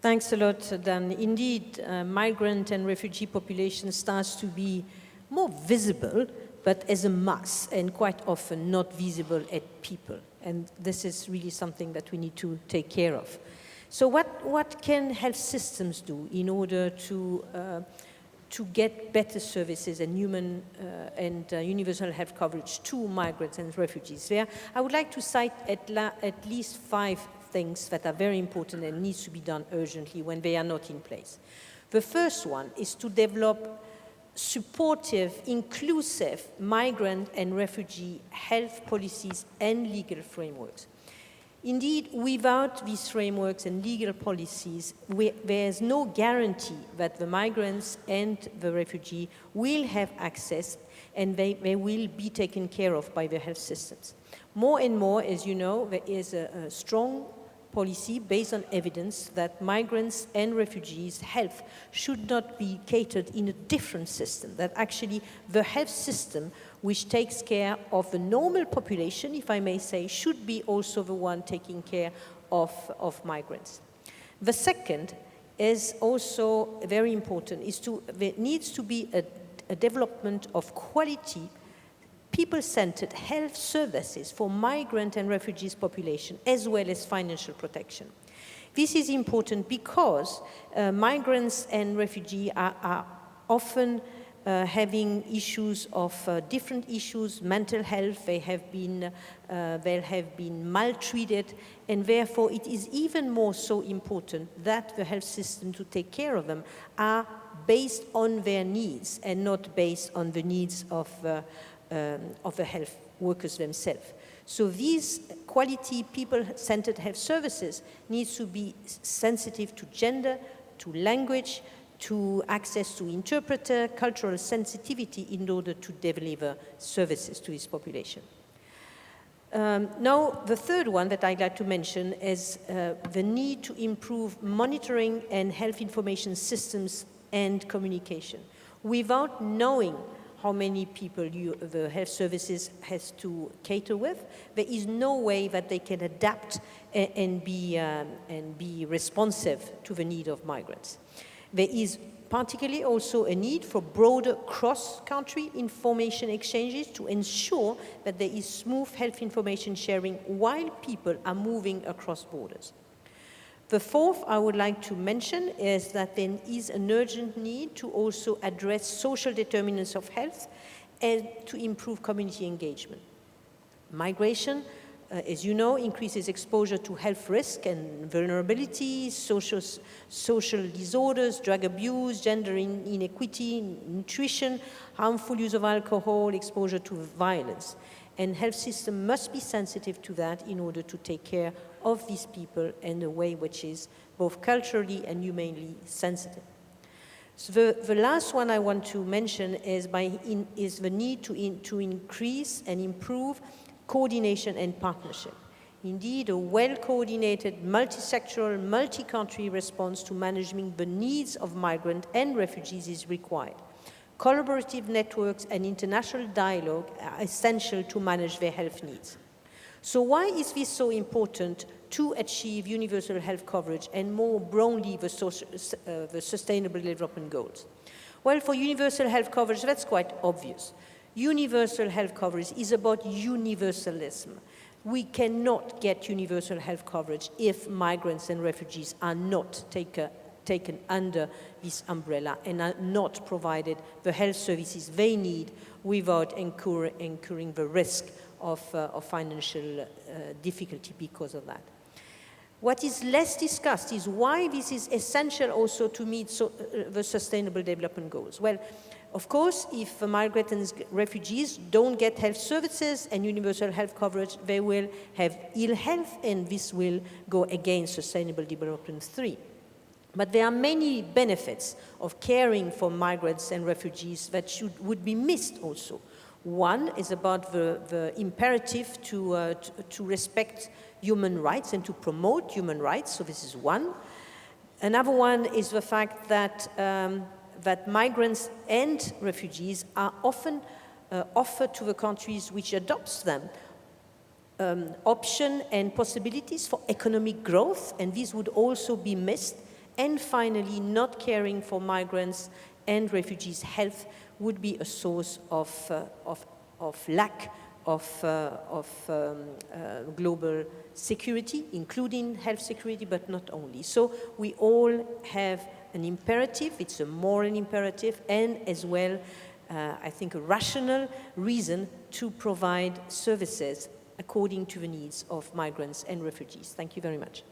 Thanks a lot, Dan. Indeed, migrant and refugee population starts to be more visible, but as a mass, and quite often not visible at people. And this is really something that we need to take care of. So what can health systems do in order to get better services and universal health coverage to migrants and refugees? There, I would like to cite at least 5 things that are very important and needs to be done urgently when they are not in place. The first one is to develop supportive, inclusive migrant and refugee health policies and legal frameworks. Indeed, without these frameworks and legal policies, there is no guarantee that the migrants and the refugee will have access and they will be taken care of by the health systems. More and more, as you know, there is a strong policy based on evidence that migrants and refugees' health should not be catered in a different system, that actually the health system which takes care of the normal population, if I may say, should be also the one taking care of migrants. The second is also very important, there needs to be a development of quality people-centered health services for migrant and refugees population, as well as financial protection. This is important because migrants and refugees are often having issues of different issues, mental health, they have been maltreated, and therefore it is even more so important that the health system to take care of them are based on their needs and not based on the needs of the health workers themselves. So these quality people-centered health services needs to be sensitive to gender, to language, to access to interpreter, cultural sensitivity in order to deliver services to this population. Now, the third one that I'd like to mention is the need to improve monitoring and health information systems and communication. Without knowing how many people the health services has to cater with, there is no way that they can adapt and be responsive to the need of migrants. There is particularly also a need for broader cross-country information exchanges to ensure that there is smooth health information sharing while people are moving across borders. The fourth I would like to mention is that there is an urgent need to also address social determinants of health and to improve community engagement. Migration, as you know, increases exposure to health risk and vulnerability, social disorders, drug abuse, gender inequity, nutrition, harmful use of alcohol, exposure to violence. And health system must be sensitive to that in order to take care of these people in a way which is both culturally and humanely sensitive. So the last one I want to mention is the need to increase and improve coordination and partnership. Indeed, a well-coordinated, multi-sectoral, multi-country response to managing the needs of migrants and refugees is required. Collaborative networks and international dialogue are essential to manage their health needs. So why is this so important to achieve universal health coverage and more broadly the Sustainable Development Goals? Well, for universal health coverage, that's quite obvious. Universal health coverage is about universalism. We cannot get universal health coverage if migrants and refugees are not taken under this umbrella and are not provided the health services they need without incurring the risk of financial difficulty because of that. What is less discussed is why this is essential also to meet the Sustainable Development Goals. Well, of course, if migrants and refugees don't get health services and universal health coverage, they will have ill health, and this will go against Sustainable Development 3. But there are many benefits of caring for migrants and refugees that would be missed also. One is about the imperative to respect human rights and to promote human rights, so this is one. Another one is the fact that that migrants and refugees are often offered to the countries which adopts them options and possibilities for economic growth, and these would also be missed. And finally, not caring for migrants and refugees' health would be a source of lack of global security, including health security, but not only. So we all have an imperative, it's a moral imperative, and as well, I think a rational reason to provide services according to the needs of migrants and refugees. Thank you very much.